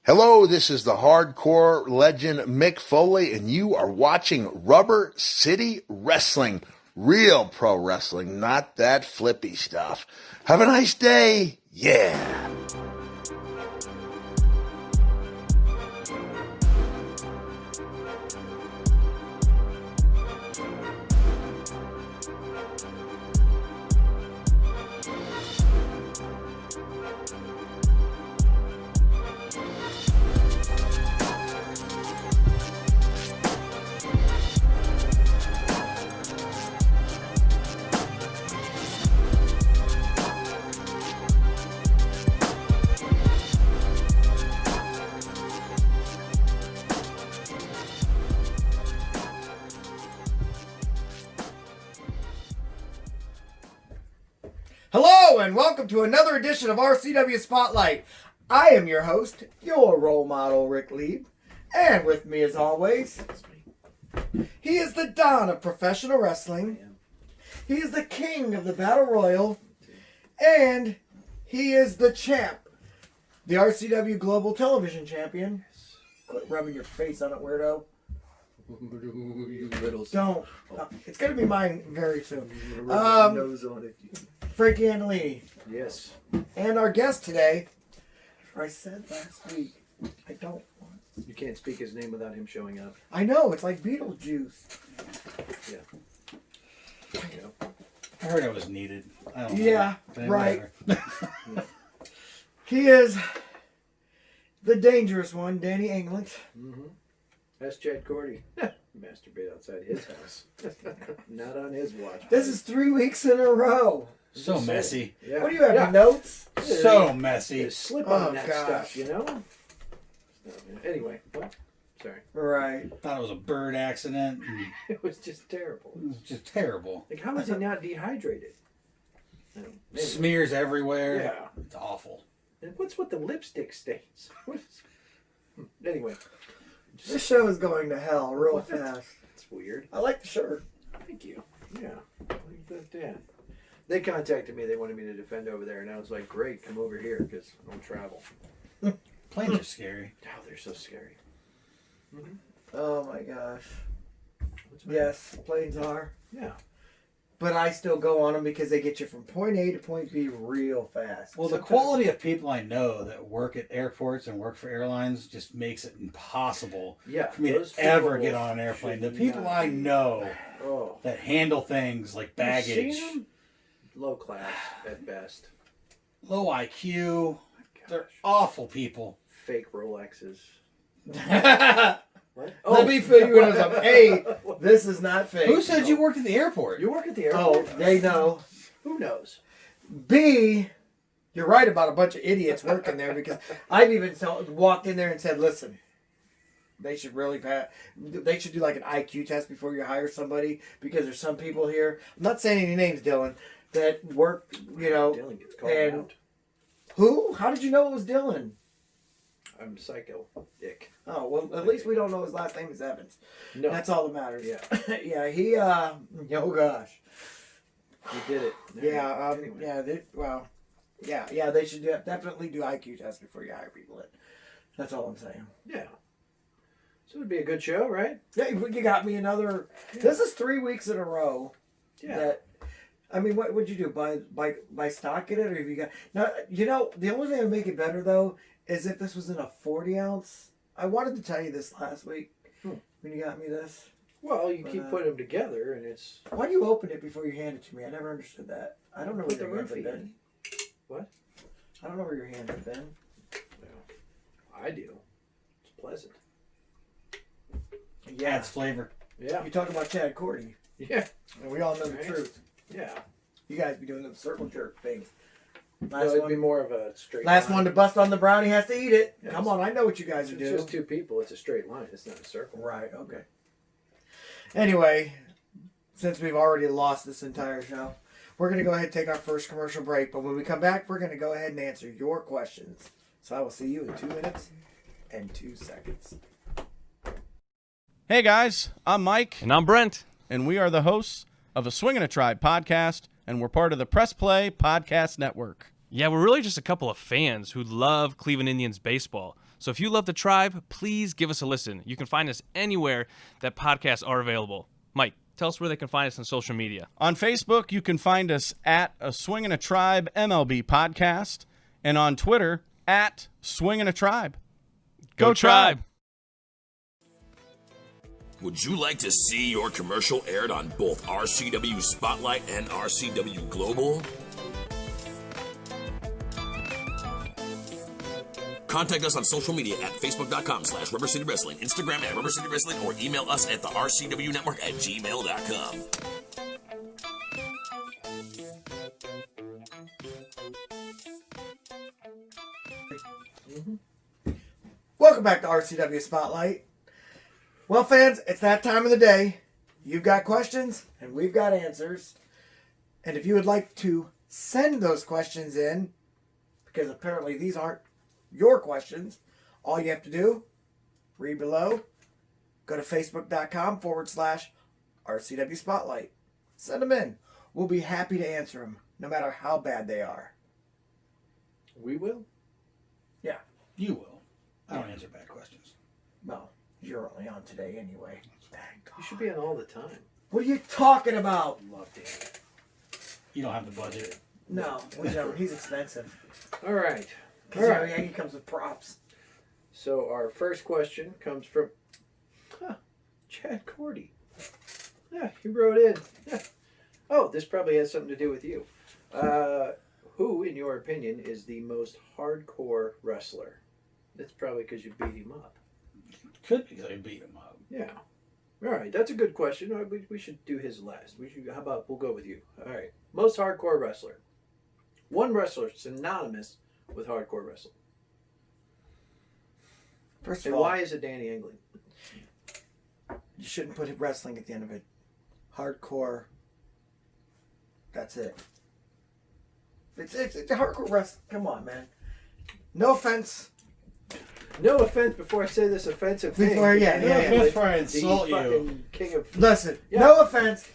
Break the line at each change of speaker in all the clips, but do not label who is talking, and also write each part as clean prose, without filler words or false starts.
Hello, this is the hardcore legend Mick Foley, and you are watching Rubber City Wrestling. Real pro wrestling, not that flippy stuff. Have a nice day. Yeah.
Hello and welcome to another edition of RCW Spotlight. I am your host, your role model, Ric Lieb. And with me as always, he is the Don of professional wrestling. He is the king of the Battle Royal. And he is the champ, the RCW Global Television Champion. Quit rubbing your face on it, weirdo.
You little
Don't. It's going to be mine very soon.
nose on it.
Frankie and Ric.
Yes.
And our guest today, I said last week, I don't want.
You can't speak his name without him showing up.
I know, it's like Beetlejuice.
Yeah. You know.
I heard it was needed. I don't know.
Yeah,
But
right.
whatever.
He is the dangerous one, Danny Englant.
Mm-hmm. That's Chad Cordy. Masturbate outside his house. Not on his watch.
This is 3 weeks in a row.
So
Just
messy.
saying. Yeah.
What do you have,
Yeah.
your notes?
So messy.
Just slip
Oh,
on that
gosh.
stuff, you know? Anyway, what? Sorry.
Right.
Thought it was a bird accident.
It was just terrible.
It was just terrible.
Like, how is he not dehydrated? Anyway.
Smears everywhere.
Yeah.
It's awful.
And what's with the lipstick stains? Anyway.
This show is going to hell real
What?
fast.
That's weird.
I like the shirt.
Thank you. Yeah. Yeah. They contacted me. They wanted me to defend over there, and I was like, "Great, come over here because I don't travel."
Planes are scary.
Oh, they're so scary. Mm-hmm.
Oh my gosh.
What's my-
Yes, planes are.
Yeah.
But I still go on them because they get you from point A to point B real fast.
Well, the quality of people I know that work at airports and work for airlines just makes it impossible
Yeah.
for me
those
to ever
people
get on an airplane. The
should
people
not
I
be-
know
Oh.
that handle things like baggage,
You've seen them? Low class at best.
low IQ, they're
Gosh.
awful people.
Fake Rolexes.
Let
What?
me fill you in on A, this is not fake.
Who said you worked at the airport?
You work at the
Oh,
airport?
they know.
Who knows?
B, you're right about a bunch of idiots working there because I've even walked in there and said, listen, they should really they should do like an IQ test before you hire somebody because there's some people here, I'm not saying any names, Dylan, that work, you know,
Dylan gets called
and
out.
who? How did you know it was Dylan?
I'm psycho. Dick.
Oh, well, at least we don't know his last name is Evans.
No.
That's all that matters.
Yeah.
Yeah, he, oh gosh.
You did it.
Yeah,
Anyway.
yeah, they should definitely do IQ tests before you hire people in. That's all I'm saying.
Yeah. So it'd be a good show, right?
Yeah, you got me another. This is 3 weeks in a row.
Yeah.
That, I mean, what would you do? Buy stock in it, or have you got? Now, you know, the only thing that would make it better though is if this was in a 40 ounce. I wanted to tell you this last week when you got me this.
Well, you keep putting them together, and it's.
Why do you open it before you hand it to me? I never understood that. I don't know where
Put the
your hands have
roofie
been.
in. What?
I don't know where your hands have been.
Well, I do. It's pleasant.
Yeah,
Adds flavor.
Yeah.
you talk about Chad Cordy,
Yeah.
and we all know the
Right.
truth.
Yeah.
You guys be doing the circle jerk things.
No, it'd be more of a straight
Last
line.
one to bust on the brownie has to eat it.
Yes.
Come on, I know what you guys are
It's
doing.
just two people. It's a straight line. It's not a circle.
Right, okay. Anyway, since we've already lost this entire show, we're going to go ahead and take our first commercial break. But when we come back, we're going to go ahead and answer your questions. So I will see you in 2 minutes and 2 seconds.
Hey guys, I'm Mike,
And I'm Brent.
and we are the hosts of a Swingin' a Tribe podcast, and we're part of the Press Play Podcast Network.
Yeah, we're really just a couple of fans who love Cleveland Indians baseball. So if you love the tribe, please give us a listen. You can find us anywhere that podcasts are available. Mike, tell us where they can find us on social media.
On Facebook, you can find us at a Swingin' a Tribe MLB podcast, and on Twitter at Swingin' a Tribe. Go Tribe!
Would you like to see your commercial aired on both RCW Spotlight and RCW Global? Contact us on social media at facebook.com/Rubber City Wrestling, Instagram at Rubber City Wrestling, or email us at the RCW Network at gmail.com.
Welcome back to RCW Spotlight. Well, fans, it's that time of the day. You've got questions, and we've got answers. And if you would like to send those questions in, because apparently these aren't your questions, all you have to do, read below, go to facebook.com/RCW Spotlight. Send them in. We'll be happy to answer them, no matter how bad they are.
We will.
Yeah.
You will. I don't answer bad questions.
Well, you're only on today anyway. Thank God.
You should be on all the time.
What are you talking about?
Love Danny.
You don't have the budget.
No, whichever. He's expensive.
All right.
Because he comes with props.
So our first question comes from Chad Cordy. Yeah, he wrote in. Yeah. Oh, this probably has something to do with you. Who, in your opinion, is the most hardcore wrestler? That's probably because you beat him up.
Could be because I beat him up.
Yeah. All right, that's a good question. All right, we should do his last. How about we'll go with you? All right. Most hardcore wrestler. One wrestler synonymous with hardcore wrestling.
First of
And
all,
why is it Danny England?
you shouldn't put wrestling at the end of it. Hardcore. That's it. It's a hardcore wrestling. Come on, man. No offense.
No offense before I say this offensive thing.
Before I
insult
the
you.
fucking king of...
Listen,
Yeah.
no offense,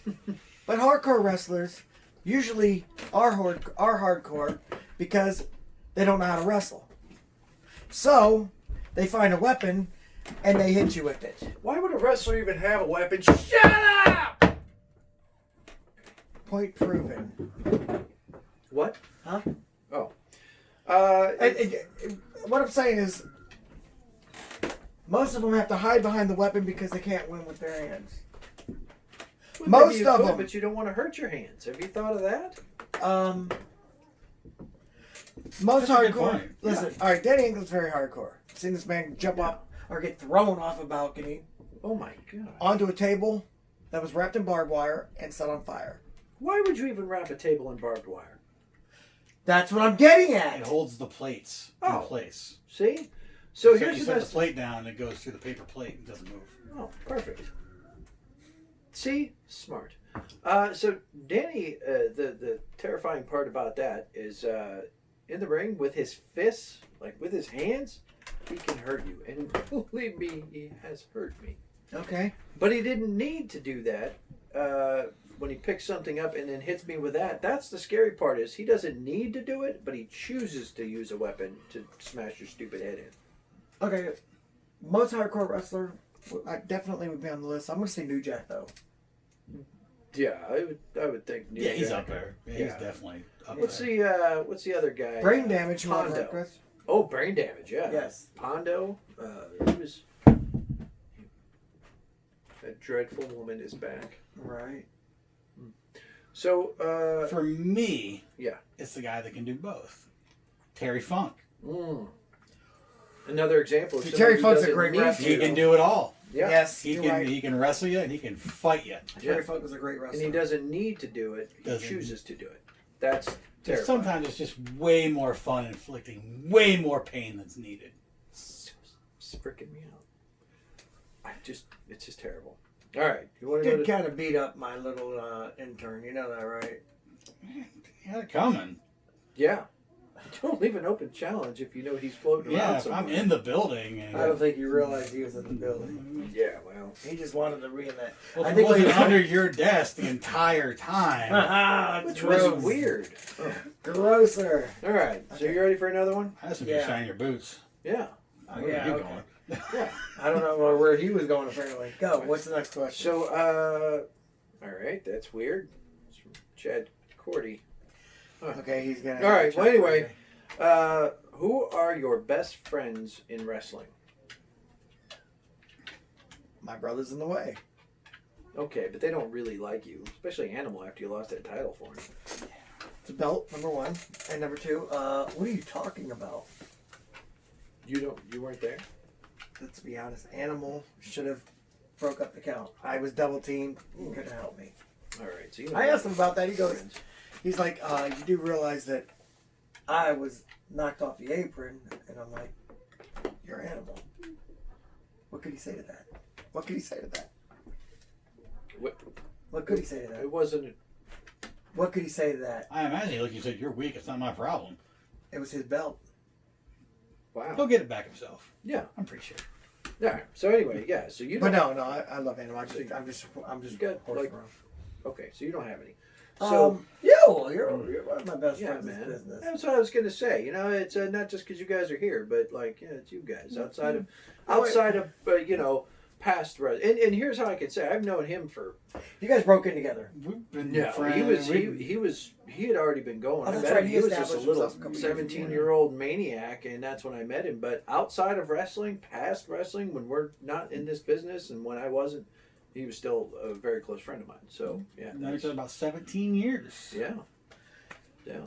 but hardcore wrestlers usually are hardcore because they don't know how to wrestle. So they find a weapon and they hit you with it.
Why would a wrestler even have a weapon? Shut up!
Point proven.
What?
Huh?
Oh.
What I'm saying is, most of them have to hide behind the weapon because they can't win with their hands.
Well,
Most
maybe you
of
could,
them.
But you don't want to hurt your hands. Have you thought of that?
Most
That's a good
hardcore.
point.
Listen, all right, Danny England's very hardcore. Seen this man jump up or get thrown off a balcony
Oh my god.
onto a table that was wrapped in barbed wire and set on fire.
Why would you even wrap a table in barbed wire?
That's what I'm getting
It
at.
holds the plates
Oh.
in place.
See? So
You
here's the
set the
best.
plate down and it goes through the paper plate and doesn't move.
Oh, perfect. See? Smart. So Danny, the terrifying part about that is in the ring with his fists, like with his hands, he can hurt you. And believe me, he has hurt me.
Okay.
But he didn't need to do that when he picks something up and then hits me with that. That's the scary part is he doesn't need to do it, but he chooses to use a weapon to smash your stupid head in.
Okay. Most hardcore wrestler, I definitely would be on the list. I'm going to say New Jack, though.
Yeah, I would think. New
Yeah, he's
Jack.
up there. Yeah,
Yeah.
He's definitely up
What's
there.
the other guy?
Brain damage, who I've
Pondo.
worked with.
Oh, brain damage. Yeah.
Yes.
Pondo. He was. That dreadful woman is back.
Right.
So.
For me,
Yeah.
it's the guy that can do both. Terry Funk.
Another example. Of
See,
somebody
Terry
who
Funk's a
doesn't
great
need
wrestler.
He
to.
can do it all.
Yeah.
Yes,
He
you're
can
right.
he can wrestle you and he can fight you.
Terry
Yeah.
Funk was a great wrestler.
And he doesn't need to do it. He
Doesn't.
chooses to do it. That's
Just
terrifying.
sometimes it's just way more fun inflicting way more pain that's needed.
It's freaking me out. It's just terrible. All right, you want to
Did
go to?
kind of beat up my little intern. You know that, right?
He had it coming.
Yeah. Don't leave an open challenge if you know he's floating
Yeah,
around
if I'm
somewhere.
in the building. And,
I don't think you realized he was in the building.
Yeah, well.
He just wanted to reenact.
Well,
I
if
think
it wasn't
we-
under your desk the entire time.
That's
Which
gross.
was weird.
Grosser.
All right, so you ready for another one?
That's when
Yeah.
you shine your boots.
Yeah.
Where
yeah,
are you
okay.
going?
Yeah.
I don't know where he was going apparently. Go. What's the next question?
So, all right, that's weird. It's from Chad Cordy.
Okay, he's gonna.
All right. Well, anyway, who are your best friends in wrestling?
My brother's in the way.
Okay, but they don't really like you, especially Animal after you lost that title for him.
It's a belt, number one, and number two. What are you talking about?
You weren't there.
Let's be honest. Animal should have broke up the count. I was double teamed. He could have helped me.
All right. So
I asked him about that. He goes, he's like, you do realize that I was knocked off the apron, and I'm like, you're Animal. What could he say to that? What could he say to that? What could he say to that?
It wasn't.
What could he say to that?
I imagine, like you said, you're weak. It's not my problem.
It was his belt.
Wow.
He'll get it back himself.
Yeah.
I'm pretty sure.
All right. So anyway, yeah. So you.
But
don't-
no, I love Animal. I'm just
You got,
horsing
like,
around.
Okay, so you don't have any. So
you're one of my best
yeah,
friends in
man.
this business.
That's what I was gonna say. You know, it's not just because you guys are here, but like, yeah, it's you guys outside of you know, past and here's how I can say I've known him for
You guys broke in together.
We've been
yeah.
friends.
He had already been going.
Oh,
I
that's
met
right,
him.
he
He was just a
established
little
himself a couple years before.
17-year-old maniac, and that's when I met him. But outside of wrestling, past wrestling, when we're not in this business, and when I wasn't, he was still a very close friend of mine. So yeah,
Now you're talking about 17 years.
yeah,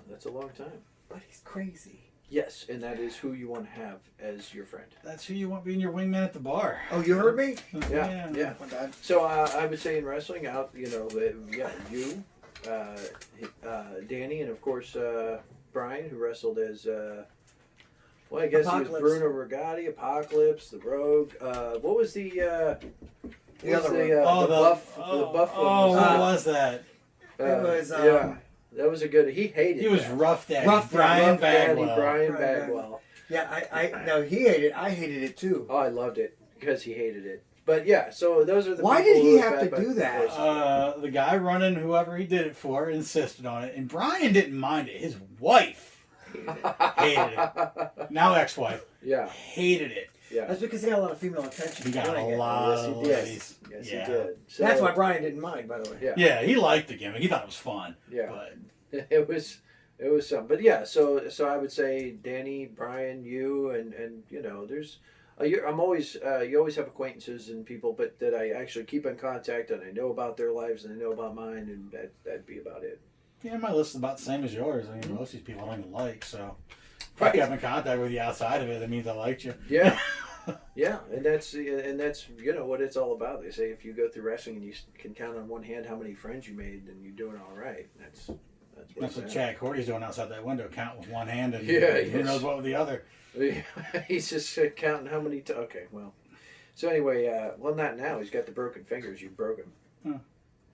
that's a long time.
But he's crazy.
Yes, and that is who you want to have as your friend.
That's who you want being your wingman at the bar.
Oh, you heard me?
Yeah.
My bad.
So I would say in wrestling, you, Danny, and of course Brian, who wrestled as I guess he
Apocalypse.
was Bruno Regatti, Apocalypse, the Rogue. What was the
other
the buff one?
Oh, what was that?
It was,
that was a good. He hated.
He was
that.
rough daddy.
Rough
Brian
Rough Daddy,
Bagwell.
Brian
Brian
Bagwell.
Yeah, no, he hated it. I hated it too.
Oh, I loved it because he hated it. But yeah, so those are the.
Why
people
did he
who
have
had
to
bad
do that?
voices.
The guy running, whoever he did it for, insisted on it. And Brian didn't mind it. His wife hated it. Now ex-wife.
Yeah,
Hated it.
yeah.
That's because he got a lot of female attention.
He got
doing
a
it.
lot
Yes, he
of
did.
ladies.
Yes,
Yeah.
he did. So,
That's why Brian didn't mind, by the way.
Yeah.
Yeah, he liked the gimmick. He thought it was fun.
Yeah.
But
It was some, but yeah. So I would say Danny, Brian, you, and you know, there's. I'm always you always have acquaintances and people, but that I actually keep in contact and I know about their lives and I know about mine, and that'd be about it.
yeah, my list is about the same as yours. I mean, most of these people I don't even like, so if
Right.
I kept in contact with you outside of it, that means I liked you.
Yeah, yeah, and that's you know what it's all about. They say if you go through wrestling and you can count on one hand how many friends you made, then you're doing all right. That's what
That's what
it's
Chad Cordy's doing outside that window, counting with one hand, and
Yeah,
who
yes.
knows what with the other.
He's just counting how many. Okay, well. So anyway, well, not now. He's got the broken fingers. You broke him.
Huh.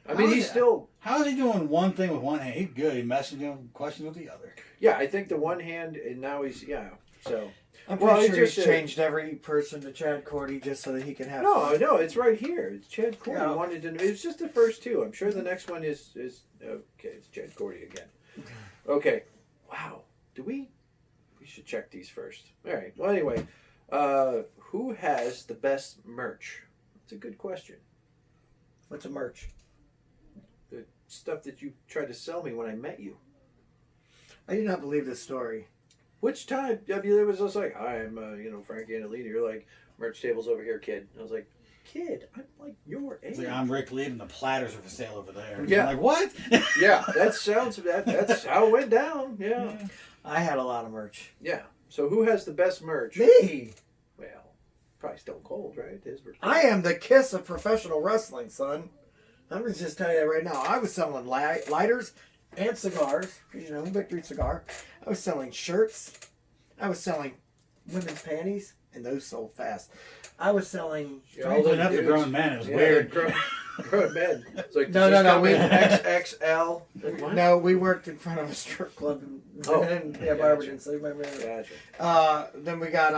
I mean,
How
he's
is-
still.
How is he doing one thing with one hand? He's good. He messing him questions with the other.
Yeah, I think the one hand, and now he's So
I'm
Well,
pretty
it's
sure
just
he's
a-
changed every person to Chad Cordy just so that he can have
no,
fun.
it's right here. It's Chad Cordy.
Yeah.
Wanted to. It's just the first two. I'm sure the next one is okay. It's Chad Cordy again. Okay. Wow. We should check these first. All right. Well, anyway, who has the best merch? It's a good question.
What's a merch?
The stuff that you tried to sell me when I met you.
I do not believe this story.
Which time? It was just like, hi, I'm Frankie and Ric. You're like, merch table's over here, kid. I was like, kid, I'm like your age.
It's like, I'm Rick Lee, and the platters are for sale over there.
Yeah.
I'm like, what?
Yeah, that's how it went down. Yeah.
I had a lot of merch.
Yeah. So who has the best merch?
Me.
Well, probably Stone Cold, right? His merch.
I am the kiss of professional wrestling, son. I'm going to just tell you that right now. I was selling lighters and cigars, because, Victory Cigar. I was selling shirts. I was selling women's panties, and those sold fast. I was selling...
Strangely enough, the grown men. It was
Yeah,
weird.
Grown men. It's like,
No,
does this
no,
come
we-
in XXL? Like, what?
No, we worked in front of a strip club in
Gotcha.
Barberton, so you remember.
Gotcha.
Then we got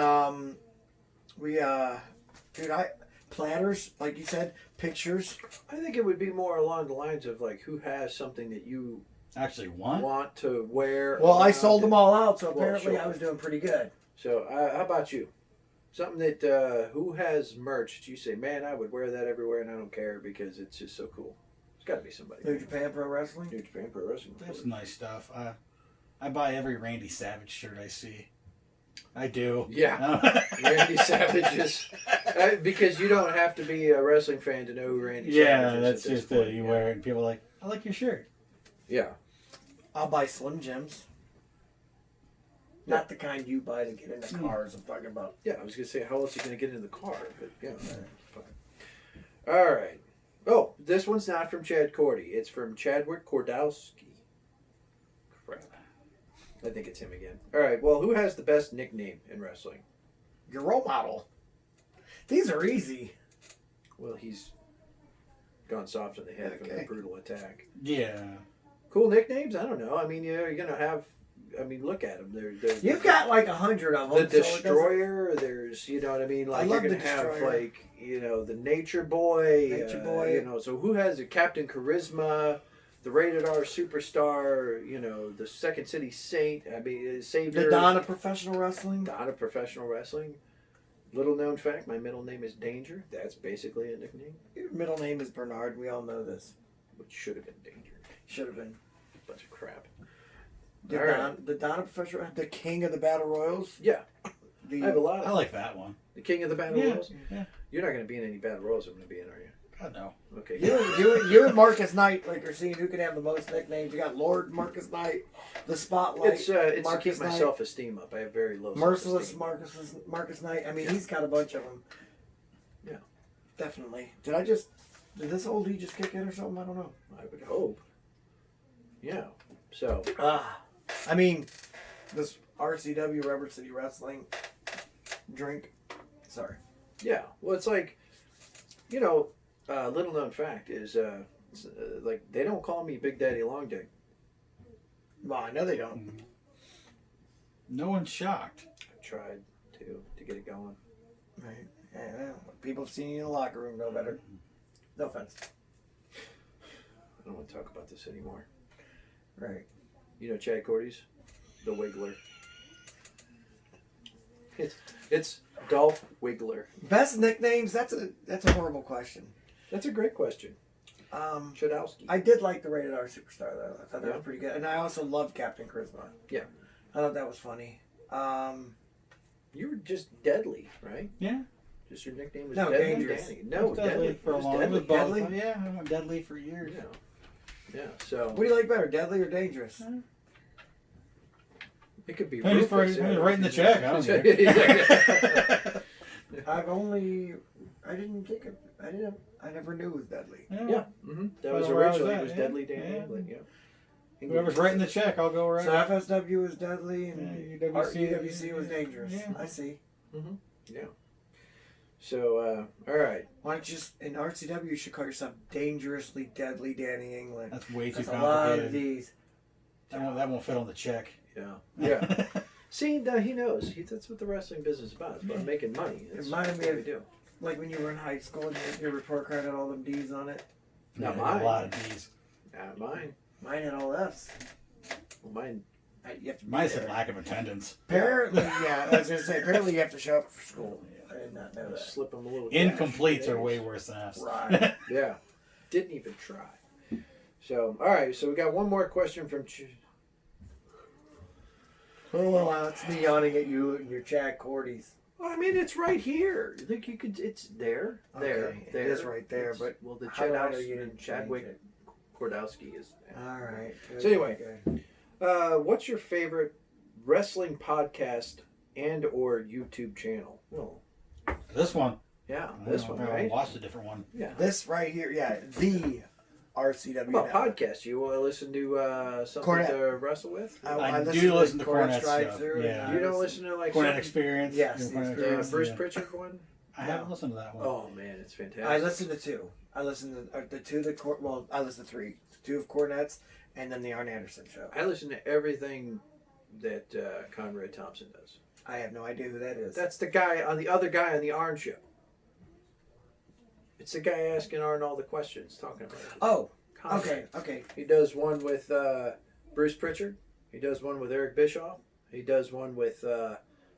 platters, like you said, pictures.
I think it would be more along the lines of like who has something that you
Actually, one?
want to wear.
Well, I
around
sold them
it.
all out, so
Well,
apparently
sure.
I was doing pretty good.
So how about you? Something that who has merch that you say, man, I would wear that everywhere and I don't care because it's just so cool. It's got to be somebody.
New Japan Pro Wrestling.
New Japan Pro Wrestling.
That's nice stuff. I buy every Randy Savage shirt I see. I do.
Yeah. Randy Savage is because you don't have to be a wrestling fan to know who Randy Savage is.
Yeah, that's
at this
just
point.
it. You wear it and people are like, I like your shirt.
Yeah.
I'll buy Slim Jims. Not the kind you buy to get in the cars. I'm talking about.
Yeah, I was gonna say how else are you gonna get in the car? But yeah, fine. All right. Oh, this one's not from Chad Cordy. It's from Chadwick Kordowski. Crap. I think it's him again. All right. Well, who has the best nickname in wrestling?
Your role model. These are easy.
Well, he's gone soft in the head from
Okay.
a brutal attack.
Yeah.
Cool nicknames? I don't know. I mean, you're gonna have. I mean, look at them. They're
You've got like 100 of them.
the
so it doesn't-
Destroyer. There's, you know what I mean. Like
love
you're
the
gonna have
Destroyer.
like, you know, the Nature Boy.
Nature Boy.
You know, so who has it? Captain Charisma, the Rated R Superstar. You know, the Second City Saint. I mean, Savior.
The Dawn of Professional Wrestling.
Dawn of Professional Wrestling. Little known fact: my middle name is Danger. That's basically a nickname,
Your middle name is Bernard. We all know this.
which should have been Danger.
Should have been.
Bunch of crap.
The
All right.
Dawn, the Dawn of Professional, the King of the Battle Royals.
Yeah,
The,
I have a lot of
I like that one.
the King of the Battle
Yeah.
Royals.
Yeah.
You're not going to be in any Battle Royals. I'm going to be in, are you?
God, no.
Okay.
You and Marcus Knight like are seeing who can have the most nicknames. You got Lord Marcus Knight, the Spotlight.
It's to
Marcus
keep my
Knight,
self-esteem up. I have very low
Merciless
self-esteem.
Marcus Knight. I mean, he's got a bunch of them.
Yeah.
Definitely. Did this oldie just kick in or something? I don't know.
I would hope. Yeah. So,
I mean, this RCW Rubber City Wrestling drink. Sorry.
yeah. Well, it's like, you know, little known fact is, like, they don't call me Big Daddy Long Dick.
Well, I know they don't.
No one's shocked.
I tried to get it going.
Right. Yeah, well, people have seen you in the locker room know better. No offense.
I don't want to talk about this anymore.
Right.
You know Chad Cordy's? The Wiggler. It's Dolph Wiggler.
Best nicknames? That's a horrible question.
That's a great question. Chadowski.
I did like the Rated R Superstar though. I thought that
Yeah.
was pretty good, and I also loved Captain Charisma.
Yeah.
I thought that was funny.
You were just deadly, right?
Yeah.
Just your nickname was
No,
Deadly
Dangerous.
Danny. No,
It was
Deadly.
for a
It was
long. It was
Deadly.
both. Yeah, I'm deadly for years.
Yeah. Yeah. So
What do you like better, Deadly or Dangerous?
it could be
Hey, he's
Rufus.
writing the check. I don't care.
I never knew it was Deadly.
Yeah. Mm-hmm. That was
Well, where I was
originally
at,
it was
yeah.
Deadly Danny
Yeah.
England. Yeah.
Whoever's writing the check, I'll go right.
So FSW was Deadly and
Yeah,
UWC was Dangerous.
Yeah.
I see.
Yeah. So all right.
Why don't you just in RCW you should call yourself Dangerously Deadly Danny England.
That's way too
That's a lot of
complicated.
these.
That won't fit on the check.
Yeah. Yeah. See, now he knows. That's what the wrestling business is about. It's about making money. It's
reminded me
what
of-
we do.
Like when you were in high school and your report card had all them D's on it.
Not
Yeah,
mine.
A lot of D's.
Not mine.
Mine had all F's.
Well, mine.
You have to be
Mine
there.
said lack of attendance.
Apparently, yeah. I was gonna say apparently you have to show up for school. I did not know that.
Slip them a little.
Incompletes
cash.
are way worse than F's.
Right.
Yeah. Didn't even try. So, all right. So we got one more question from.
Oh, that's me yawning at you and your Chad Cordy's.
Well, I mean, it's right here. You think you could? It's there. There.
Okay,
There.
it is right there,
It's-
but
well, the
how do I know you
Chadowski,
didn't
Chadwick
change
Kordowski is.
All right. Good,
So anyway.
good.
What's your favorite wrestling podcast and or YouTube channel? Well,
This one.
yeah,
I
this
don't
one,
know,
right?
Watched a different one.
Yeah.
This right here, yeah, the RCW.
How about
network.
podcasts? You want to listen to something
Cornette.
to wrestle with?
I
listen
do
to
listen to
Cornette's
Cornette
Drive
stuff,
Through,
yeah.
and
You
I
don't
listen-
listen to like
Cornette
some-
Experience.
Yes,
Yeah,
the
Cornette
Experience.
Bruce
yeah.
Pritchard one?
I haven't listened to that one.
Oh man, it's fantastic.
I listened to two. I listened to the two that I listened to three. Two of Cornette's, and then the Arn Anderson show.
I listen to everything that Conrad Thompson does.
I have no idea who that is.
That's the guy on the other guy on the Arn show. It's the guy asking Arn all the questions, talking about it.
Oh,
Conrad.
okay.
He does one with Bruce Pritchard. He does one with Eric Bischoff. He does one with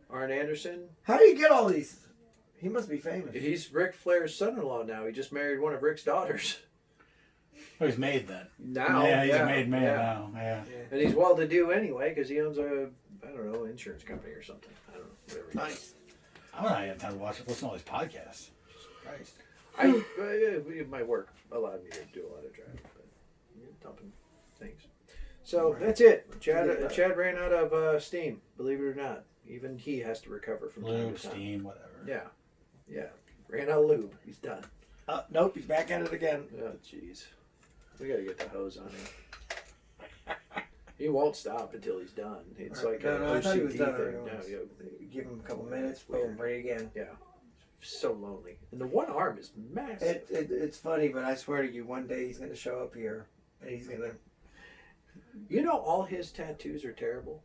Arn Anderson.
How do you get all these? He must be famous.
He's Ric Flair's son-in-law now. He just married one of Ric's daughters.
Oh, he's made then.
Now,
Yeah, he's a made man now. Yeah.
And he's well-to-do anyway because he owns a, I don't know, insurance company or something. I don't know. Whatever he does.
I'm not even time to watch it. Listen to all these podcasts. Jesus Christ.
It might work. Allowed me to do a lot of driving, but you're dumping things. So that's it. Chad ran out of steam. Believe it or not, even he has to recover from time
Lube,
to time.
steam, whatever.
Yeah. Ran out of lube. He's done.
Nope, he's back at it again.
Oh jeez, we gotta get the hose on him. He won't stop until he's done. It's like an
I thought he was
OCD
done
thing.
already.
No,
Give him a couple minutes, boom, ready again.
yeah. So lonely, and the one arm is massive.
It's funny, but I swear to you, one day he's going to show up here, and he's going to...
You know, all his tattoos are terrible.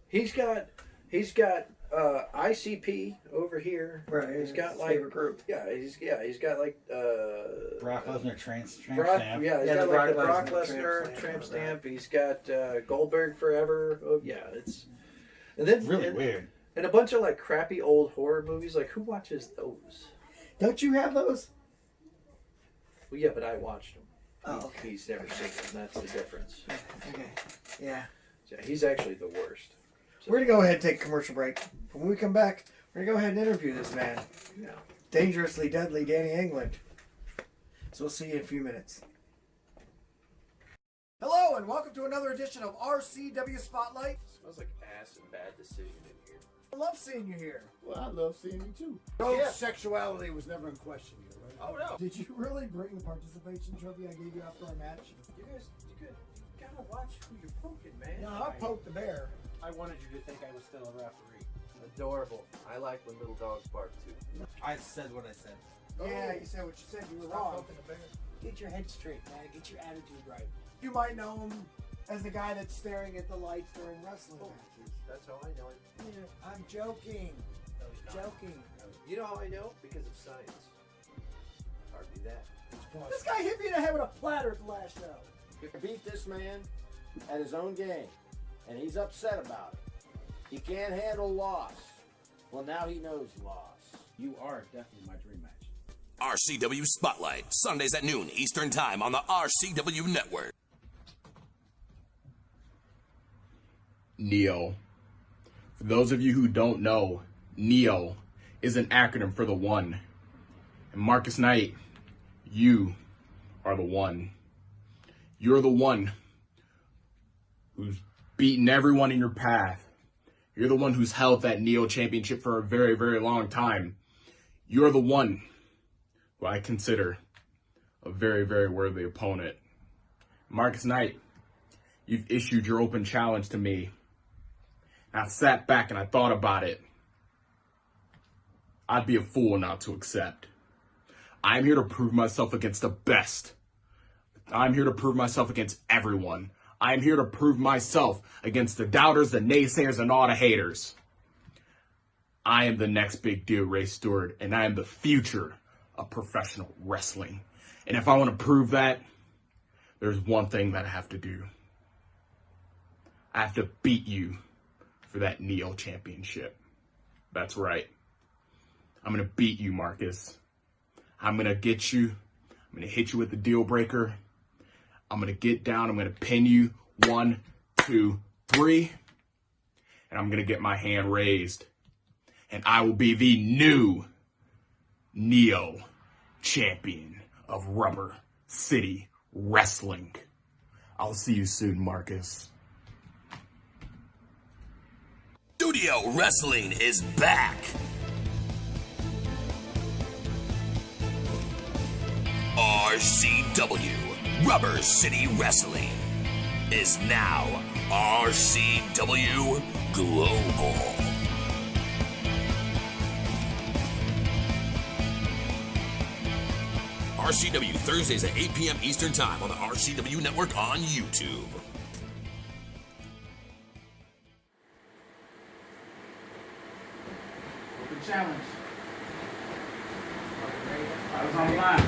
He's got ICP over here.
Right.
He's got
his
like
favorite group.
He's got like
Brock Lesnar tramp
Brock,
stamp.
yeah, he's
Yeah,
got
the
like the
Brock
Brock
Lesnar
Lesnar
tramp
tramp
stamp.
stamp. He's got Goldberg forever. Oh yeah, it's and then
Really weird.
And a bunch of like crappy old horror movies. Like who watches those?
Don't you have those?
Well, yeah, but I watched them.
Oh, okay.
He's never seen them. That's the difference.
Okay. Yeah.
Yeah, he's actually the worst.
We're going to go ahead and take a commercial break. When we come back, we're going to go ahead and interview this man.
Yeah.
Dangerously Deadly Danny Englant. So we'll see you in a few minutes. Hello, and welcome to another edition of RCW Spotlight.
Smells like ass and bad decision in here.
I love seeing you here.
Well, I love seeing you too.
Yeah.
Sexuality was never in question here, right?
Oh no!
Did you really bring the participation trophy I gave you after our match?
You guys, you gotta watch who you're poking, man.
No, I poked the bear.
I wanted you to think I was still a referee.
Adorable. I like when little dogs bark too.
I said what I said.
Yeah, you said what you said. You were
Stop
wrong.
poking the bear.
Get your head straight, man. Get your attitude right.
You might know him as the guy that's staring at the lights during wrestling matches.
That's how I know it.
Yeah, I'm joking. Joking.
You know how I know? Because of science. Hardly that.
This guy hit me in the head with a platter at the last show.
You beat this man at his own game, and he's upset about it. He can't handle loss. Well, now he knows loss.
You are definitely my dream match.
RCW Spotlight, Sundays at noon Eastern Time on the RCW Network.
NEO. For those of you who don't know, NEO is an acronym for the one. And Marcus Knight, you are the one. You're the one who's beaten everyone in your path. You're the one who's held that NEO championship for a very, very long time. You're the one who I consider a very, very worthy opponent. Marcus Knight, you've issued your open challenge to me. And I sat back and I thought about it. I'd be a fool not to accept. I'm here to prove myself against the best. I'm here to prove myself against everyone. I'm here to prove myself against the doubters, the naysayers, and all the haters. I am the next big deal, Ray Stewart, and I am the future of professional wrestling. And if I want to prove that, there's one thing that I have to do. I have to beat you for that NEO championship. That's right. I'm going to beat you, Marcus. I'm going to get you. I'm going to hit you with the deal breaker. I'm going to get down. I'm going to pin you. 1, 2, 3. And I'm going to get my hand raised. And I will be the new NEO champion of Rubber City Wrestling. I'll see you soon, Marcus.
Studio Wrestling is back. RCW, Rubber City Wrestling, is now RCW Global. RCW Thursdays at 8 p.m. Eastern Time on the RCW Network on YouTube.
Open challenge. I was on the line.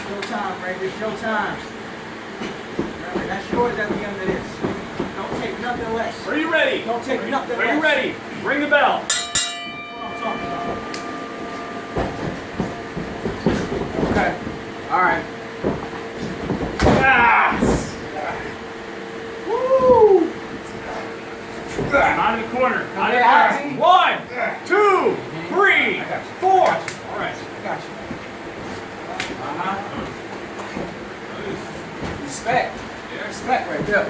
Showtime, Ray. It's showtime. Remember, that's yours at the end of this. Don't
Don't take nothing less.
Are you ready?
Don't take nothing
Are
less.
you ready? Ring the bell.
Okay. All right.
Woo! Out of the corner. Out of the corner. 1, 2, 3, 4. All right.
I got you. Respect.
Yeah.
Respect right there.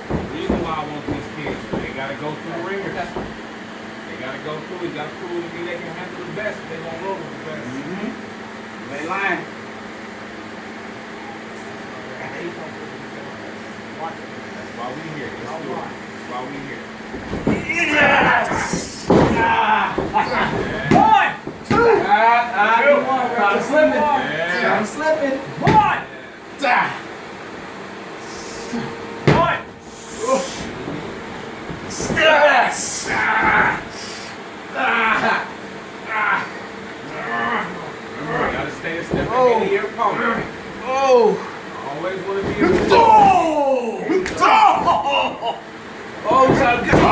The reason why I want these kids, they gotta go through the ringer. They gotta go through. They gotta prove to me they can handle the best. They gonna roll with the best.
Mm-hmm. They lying.
That's why we here. Let's do it. That's why we here.
Yes!
1, 2.
I'm slipping.
Yeah.
I'm slipping.
1. 1.
Yes!
Remember, you gotta stay a step ahead of your opponent.
Oh!
Always want to be a
Oh, time to go!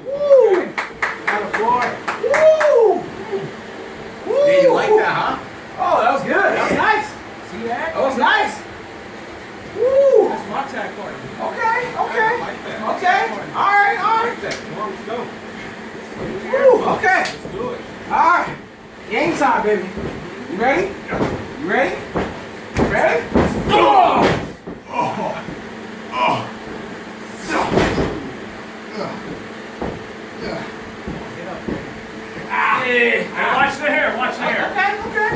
Woo! Woo! Woo!
Yeah, you like that, huh?
Oh, that was good. That was nice.
See that?
That was nice. Woo!
That's my tag partner.
Okay, okay.
I like that.
Okay. All right, all
I
right.
like that. Come on, let's go.
Woo! Okay.
Let's do it.
All right. Game time, baby. You ready? You ready? You ready? Oh!
Hey, watch the hair. Watch the hair.
Okay, okay.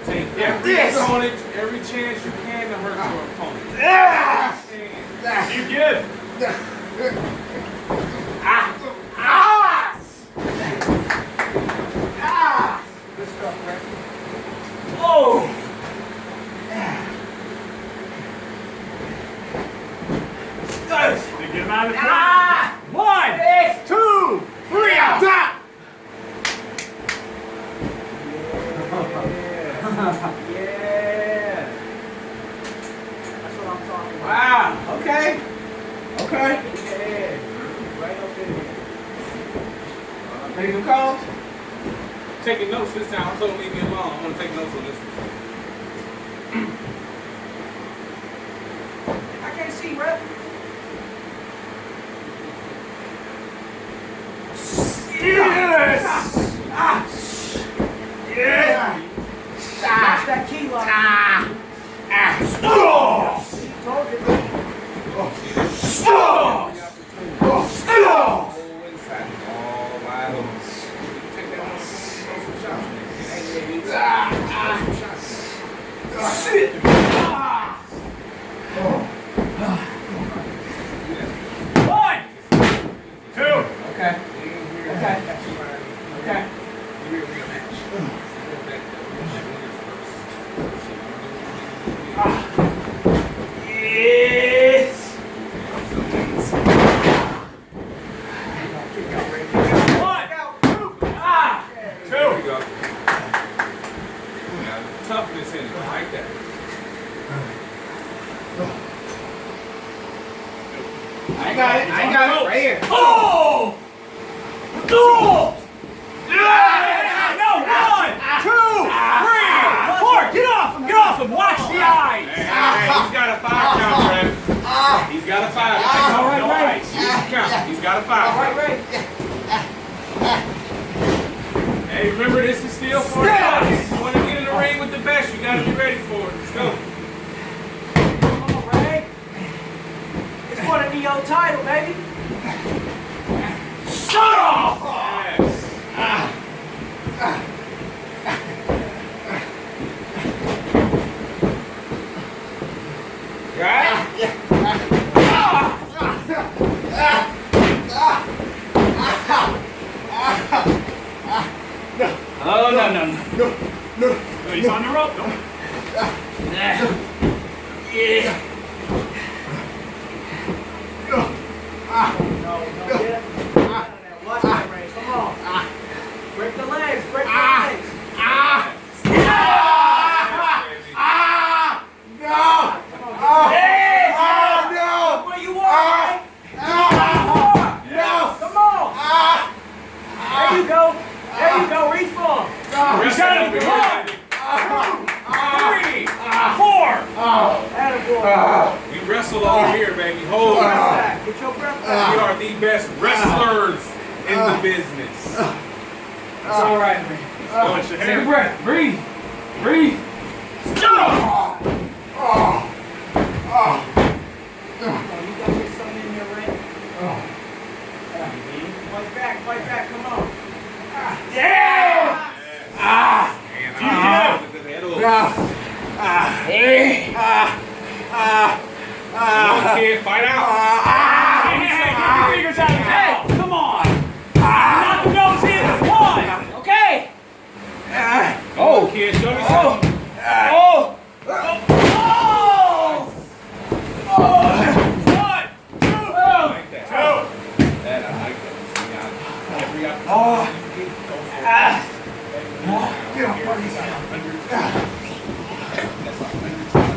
Take every opponent, every chance you can to hurt your opponent. You give.
Oh!
They get him out of the corner. 1, 2, 3, out.
Yeah. That's what I'm talking about. Wow. Okay. Okay. Yeah. Right up in here. Make some calls?
Taking notes this time. I told him leave me alone. I'm gonna take notes on this one.
I can't see, Rep.
Yes! Yeah!
Watch that key lock.
Toughness in it, I like that.
I got it. I got it right here.
Oh! Oh! Yeah! No, 1, 2, 3, 4. Get off him! Get off him! Watch the eyes! Hey, he's got a 5 count, Brad. He's got a 5.
All right,
no
right.
eyes. Use the count. He's got a 5.
All right, right.
Hey, remember this is still for the best. You want to get in the ring with the best, you got to be ready for it. Let's go.
Come on, Ray. It's for the Neo title, baby.
Shut off! Yes.
Oh, no.
Oh, he's on the rope. No.
Yeah.
best wrestlers in the business.
It's all right, man.
Take
Take a breath. Breathe. Breathe.
Oh, you got your son in there, Rick? Fight back, come on.
Yeah!
Come on, kid, fight out.
Get your fingers out of his mouth. Come on. Knock the nose in. It's one. Okay?
Oh, kid, show me something.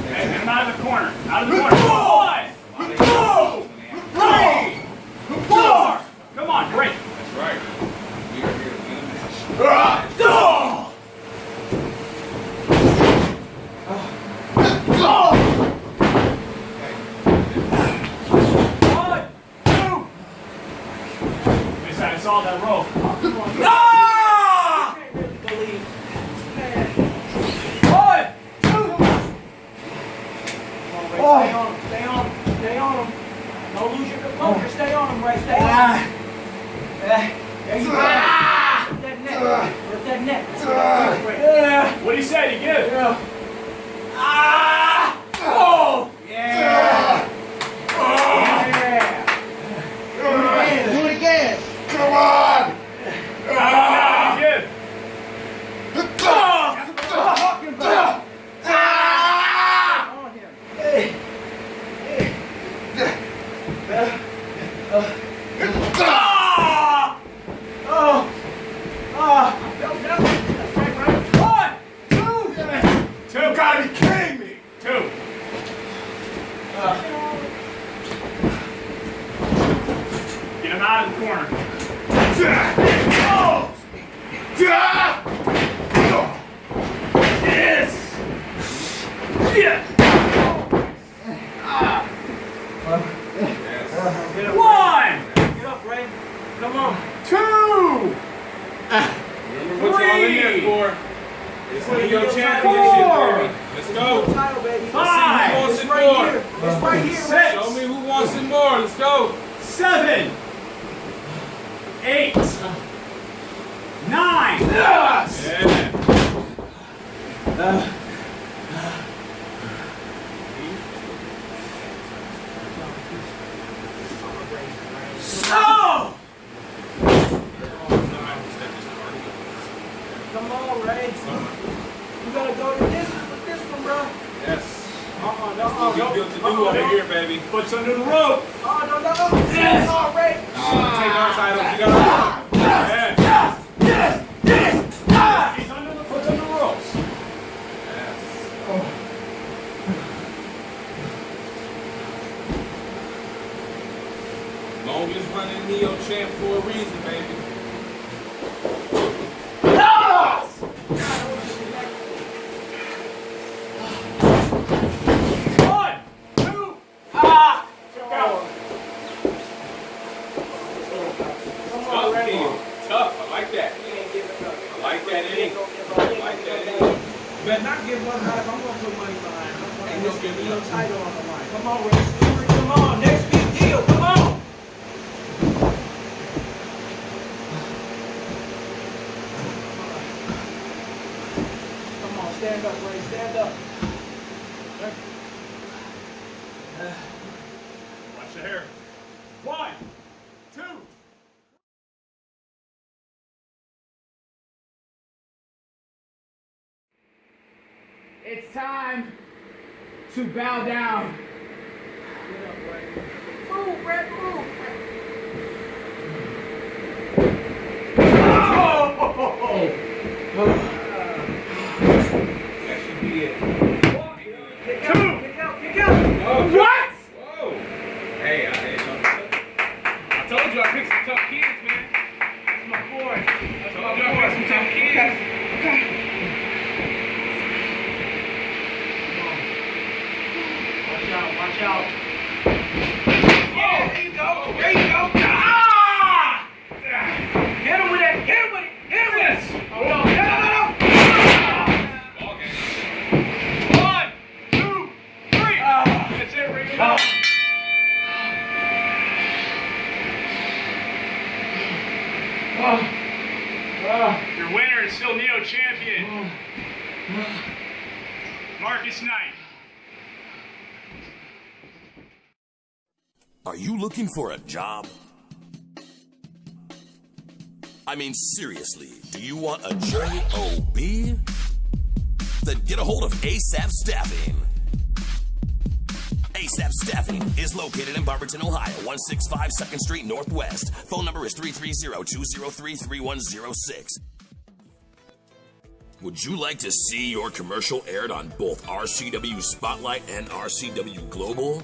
Get him out of the corner. Out of the corner. 1, 2, 3, 4. Come on, great.
That's right. We are here to win a match.
I saw that rope.
Stay on him. Don't lose your composure. Stay on him, Ray. Stay on him. There you go. Work that neck.
What do you say? You give?
Yeah. Do it again.
Come on!
Give.
You gotta be kidding me!
2. Get him out of the corner. Yes! Yeah! 1!
Get up, Ray. Come on.
2!
Remember what y'all in there for. It's for your championship,
4.
baby. Let's go.
Title, baby.
5.
Who wants
It's
it
right
more?
here. It's right here, Ray.
6.
Show me who wants it more. Let's go.
7. 8. 9.
Yeah.
Oh!
Come on, Ray. You gotta go to distance with this one, bro.
Yes.
No.
We built to do over here, baby.
Foot's under the rope.
Oh, no. Come on, Ray.
Take our title. You gotta go.
He's under the foot's under the ropes.
Longest running Neo champ for a reason, baby. Tough. I like that. I like that, Eddie. I like that, Eddie.
You better not give one half. I'm gonna put money behind him. And this give me no title on the line. Come on, Ray. Stewart, come on. Next big deal. Come on. Come on, stand up, Ray. Stand up.
Watch the hair. 1, 2. It's time to bow down.
Get up, Ray. Move, Ray. Move.
That should be it.
Kick out.
What?
Whoa. Hey, I told you I picked some tough kids, man.
That's my boy.
I told you I picked some tough kids.
Watch out.
Yeah, there you go. There you go. Ah!
Your winner is still Neo champion, Marcus Knight.
Are you looking for a job? I mean, seriously, do you want a job? Then get a hold of ASAP Staffing. ASAP Staffing is located in Barberton, Ohio, 165 2nd Street Northwest. Phone number is 330-203-3106. Would you like to see your commercial aired on both RCW Spotlight and RCW Global?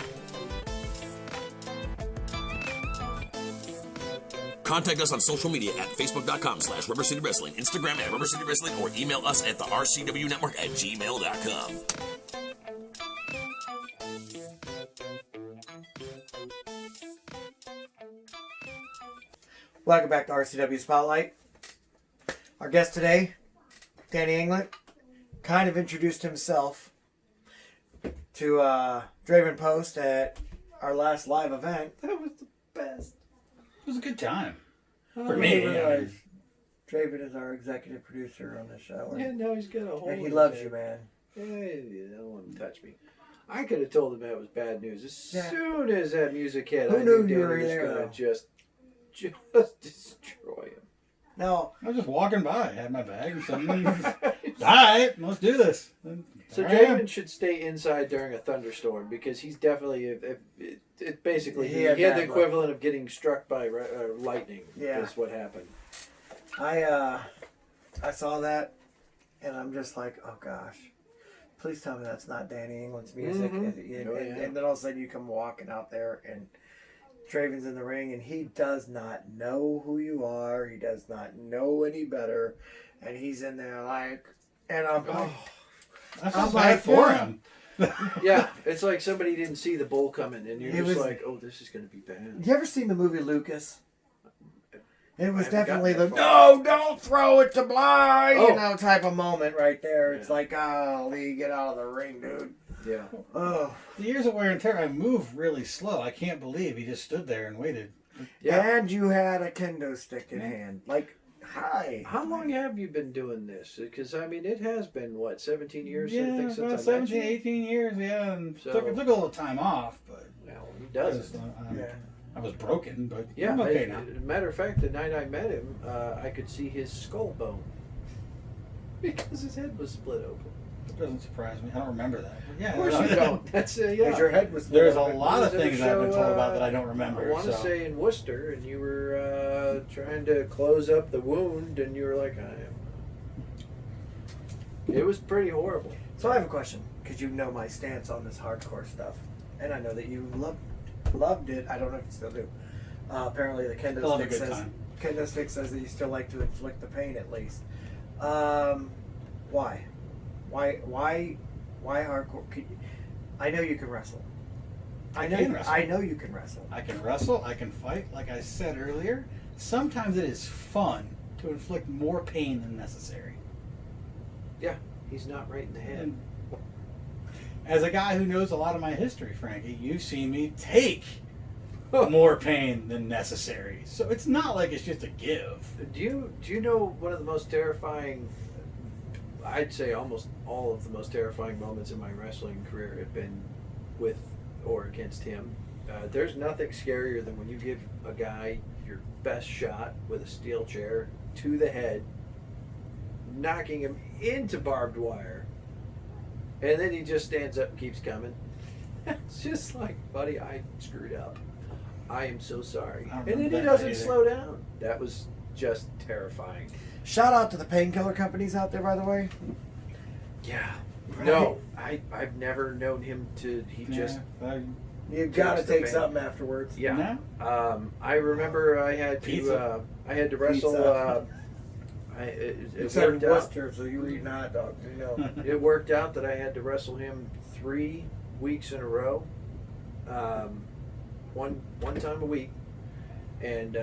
Contact us on social media at facebook.com/Rubber City Wrestling, Instagram at Rubber City Wrestling, or email us at the RCW Network at gmail.com.
Welcome back to RCW Spotlight. Our guest today, Danny Englant, kind of introduced himself to Draven Post at our last live event.
That was the best.
It was a good time.
Oh,
For me,
Draven is our executive producer on the show.
Yeah, now he's got a whole.
And he loves you, man.
Hey, don't want to touch me. I could have told him that was bad news. As soon as that music hit,
Who
I
knew
knew
you
Danny
were
was
there,
going
though?
to just destroy him.
No.
I was just walking by, had my bag, and suddenly, all right, let's do this.
So
There I am.
Draven should stay inside during a thunderstorm because he's definitely it basically
He
he
had
had
bad
the equivalent of getting struck by lightning.
Yeah.
Is what happened.
I saw that, and I'm just like, oh gosh, please tell me that's not Danny England's music.
Mhm.
And then all of a sudden you come walking out there, and Draven's in the ring, and he does not know who you are. He does not know any better, and he's in there like, and I'm like,
I felt bad for him.
Yeah, it's like somebody didn't see the bull coming, and you're
It
just
was-
like, oh, this is going to be bad.
You ever seen the movie Lucas? It was
haven't
definitely
gotten
the
that far.
no, don't throw it to Bly,
Oh.
you know, type of moment right there. It's like, oh, Lee, get out of the ring, dude.
Yeah.
Oh.
The years of wear and tear, I moved really slow. I can't believe he just stood there and waited.
And you had a kendo stick in hand. Like, hi.
How long have you been doing this? Because, I mean, it has been, what, 17 years, I
Yeah,
think, since
about
I met
17,
you?
18 years, yeah. And
So-
took a little time off, but...
Well, he doesn't.
I was broken, but
Yeah,
I'm okay now.
matter of fact, the night I met him, I could see his skull bone. Because his head was split open.
It doesn't surprise me. I don't remember that. But yeah,
Of course you don't. That's, yeah.
Because your head was split
There's a
open.
lot of
It was at a
things I've been
show,
told about that I don't remember.
I want to
so.
say in Worcester, and you were trying to close up the wound, and you were like, I am. It was pretty horrible.
So I have a question, because you know my stance on this hardcore stuff. And I know that you loved it. I don't know if you still do. Apparently the
Still
kendo
have a
stick
good
says
time.
kendo stick says that you still like to inflict the pain at least. Why? Why hardcore? I know you can wrestle. I know you can wrestle.
I can wrestle. I can fight. Like I said earlier, sometimes it is fun to inflict more pain than necessary.
Yeah, he's not right in the head.
And as a guy who knows a lot of my history, Frankie, you've seen me take more pain than necessary. So it's not like it's just a give.
Do you know one of the most terrifying, I'd say almost all of the most terrifying moments in my wrestling career have been with or against him. There's nothing scarier than when you give a guy your best shot with a steel chair to the head, knocking him into barbed wire, and then he just stands up and keeps coming. It's just like, buddy, I screwed up. I am so sorry.
I don't
And then he
remember that
doesn't
either.
slow down. That was just terrifying.
Shout out to the painkiller companies out there, by the way.
Yeah.
Right?
No, I've never known him to. He just.
You've got to
Just the
take
pain.
something afterwards.
Yeah. I remember I had to.
Pizza.
I had to wrestle.
Pizza.
It
Except
worked out.
Worcester, so you were eating hot dogs, you know.
It worked out that I had to wrestle him 3 weeks in a row, one time a week, and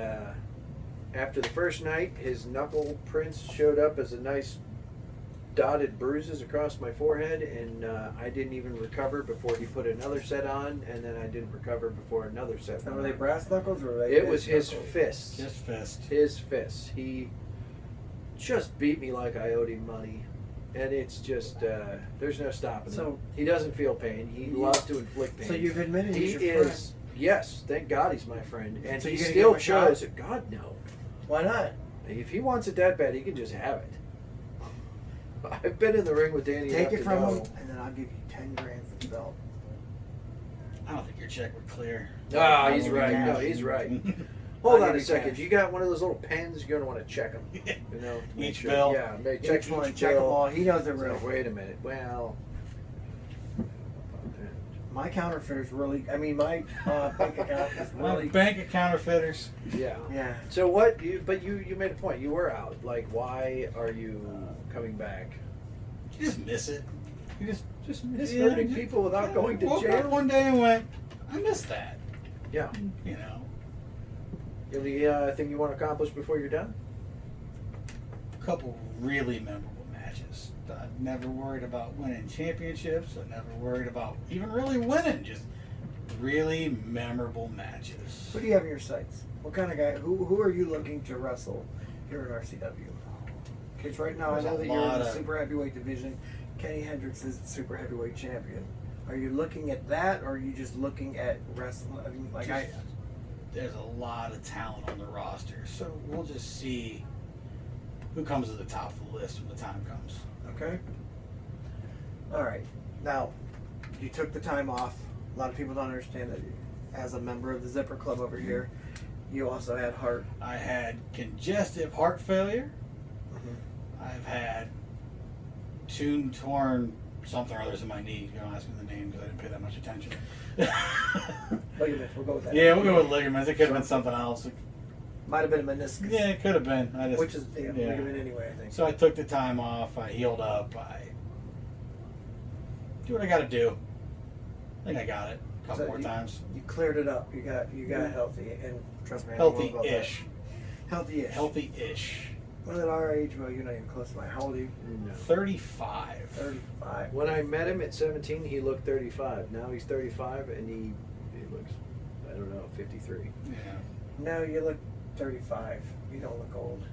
after the first night, his knuckle prints showed up as a nice dotted bruises across my forehead, and I didn't even recover before he put another set on, and then I didn't recover before another set.
And were they brass knuckles or were they?
It was his
knuckles?
fists.
Just fist.
His fists. He just beat me like I owed him money, and it's just there's no stopping him. He doesn't feel pain. He loves to inflict pain.
So you've admitted
he
he's your
is. Yes, thank God he's my friend, and
So
he
you gonna
still
give him a shot?
chose. God no.
Why not?
If he wants it that bad, he can just have it. I've been in the ring with Danny.
Take
enough
it
to
from
know.
him, and then I'll give you 10 grand for the belt.
I don't think your check would clear.
Ah, he's right.
cash.
No, he's right. Hold
I'll
on
give
a
you
second.
cash.
You got one of those little pens. You're gonna want to check them. You know, to make
Each
sure.
bill.
Yeah,
Each one, check them all. He knows they're real.
Wait a minute. Well,
My counterfeiter's really. I mean, my bank account is really.
Bank of counterfeiters.
yeah.
Yeah.
So what? But you made a point. You were out. Like, why are you coming back?
You just miss it. You
Just miss
Yeah,
hurting
just-
people without going to
woke
jail.
up one day and went, I miss that.
Yeah.
You know,
Anything you want to accomplish before you're done?
a couple really memorable matches. I've never worried about winning championships. I never worried about even really winning. Just really memorable matches.
Who do you have in your sights? What kind of guy? Who are you looking to wrestle here in RCW? Because right now
There's
I know
a
that you're in
lot
the
of-
super heavyweight division. Kenny Hendricks is the super heavyweight champion. Are you looking at that, or are you just looking at wrestling? I mean, like
There's a lot of talent on the roster, so we'll just see who comes to the top of the list when the time comes.
Okay. All right. Now, you took the time off. A lot of people don't understand that as a member of the Zipper Club over here, you also had heart.
I had congestive heart failure.
Mm-hmm.
I've had two torn something or others in my knee. You don't ask me the name because I didn't pay that much attention.
Ligaments. We'll go with that.
Yeah, we'll go with ligaments. It could have been something else.
Might have been a meniscus.
Yeah, it could have been.
Which is ligament anyway, I think.
So I took the time off. I healed up. I do what I got to do. I think I got it a couple
So
more times.
You cleared it up. You got healthy, and trust me, I know about that.
Healthy-ish.
Healthy-ish.
Healthy-ish.
Well, at our age, well, you're not even close to my. How old are you?
No.
35.
35.
When I met him at 17, he looked 35. Now he's 35, and he looks, I don't know, 53.
Yeah.
No, you look 35. You don't look old.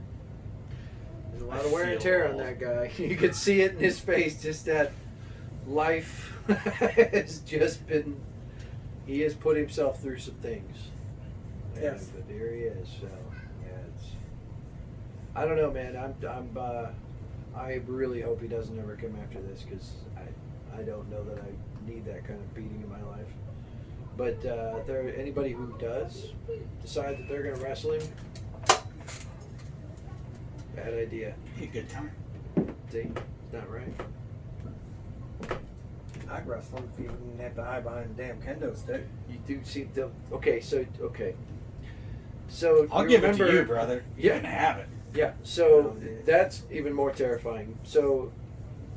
There's a lot of wear and tear on that guy. You could see it in his face. Just that life has just been. He has put himself through some things.
Yes.
But there he is. So yeah, it's. I don't know, man. I really hope he doesn't ever come after this because I don't know that I need that kind of beating in my life. But anybody who does decide that they're going to wrestle him, bad idea.
Be a good time.
See, not right.
I'd wrestle him if you didn't have to hide behind the damn kendo stick.
You do see the okay. So
I'll
you
give
remember,
it to you, brother. You
Yeah.
can have it.
Yeah. So that's even more terrifying. So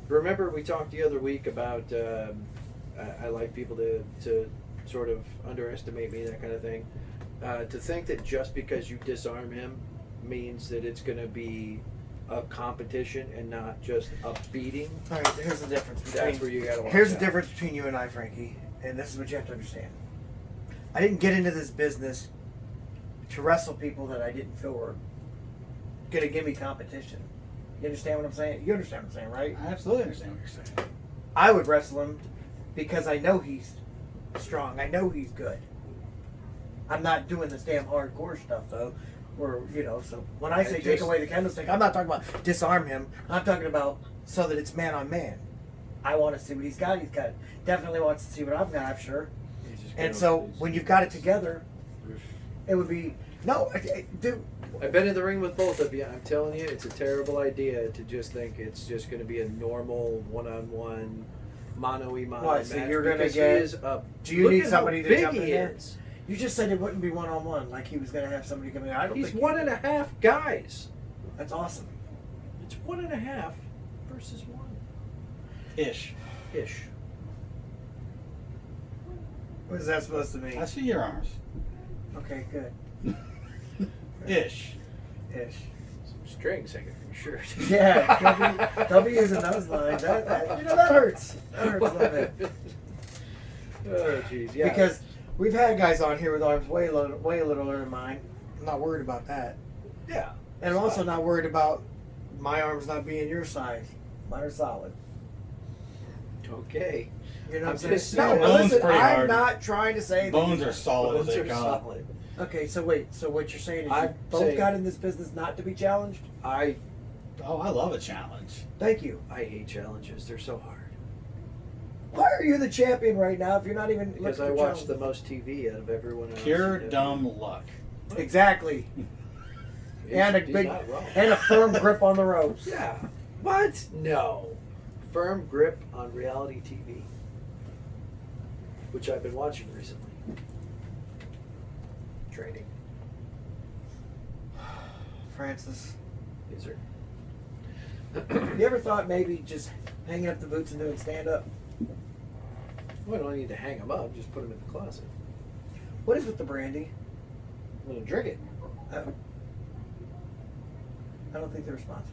remember we talked the other week about I like people to sort of underestimate me, that kind of thing. To think that just because you disarm him means that it's going to be a competition and not just a beating.
All right, here's the difference.
That's where you got to watch
Here's the
out.
difference between you and I, Frankie, and this is what you have to understand. I didn't get into this business to wrestle people that I didn't feel were going to give me competition. You understand what I'm saying? You understand what I'm saying, right?
I absolutely understand what you're saying.
I would wrestle him because I know he's strong. I know he's good. I'm not doing this damn hardcore stuff, though. Where, so when I say take away the kendo stick, I'm not talking about disarm him. I'm talking about so that it's man on man. I want to see what he's got. He's got definitely wants to see what I've got, I'm sure. And so when you've got it together, it would be dude.
I've been in the ring with both of you. I'm telling you, it's a terrible idea to just think it's just going to be a normal one-on-one mano-a-mano
Why?
match.
So you're going to
because
get.
he is
Do you
look
need
at
somebody
how
to
big
jump in
he
there?
is.
You just said it wouldn't be one-on-one, like he was going to have somebody come in. I don't
He's
think
1.5 guys.
That's awesome.
It's 1.5 versus 1.
Ish.
What is that supposed to mean?
I see your arms.
Okay, good.
Ish.
Ish.
strings hanging from your shirt.
Yeah, W using those lines. That hurts. That hurts a little bit.
Oh, jeez, yeah.
Because we've had guys on here with arms way littler than mine. I'm not worried about that.
Yeah.
And I'm also not worried about my arms not being your size. Mine are solid.
Okay.
You know what I'm saying?
just
No,
saying.
listen,
Bones pretty
I'm
hard.
not trying to say that
Bones
you-
are solid as
Bones
they
are
come.
solid.
Okay, so wait. So what you're saying is
I'm
you both
saying-
got in this business not to be challenged?
Oh, I love a challenge.
Thank you.
I hate challenges. They're so hard.
Why are you the champion right now if you're not even
Because
looking
I
for
watch the most TV out of everyone else.
Pure dumb luck.
Exactly. And a
He's
big
not wrong.
and a firm grip on the ropes.
Yeah. What? No. Firm grip on reality TV, which I've been watching recently. Training.
Francis,
Is there?
you ever thought maybe just hanging up the boots and doing stand up?
Well, I don't need to hang them up. Just put them in the closet.
What is with the brandy?
I'm gonna drink it.
Oh. I don't think they're a sponsor.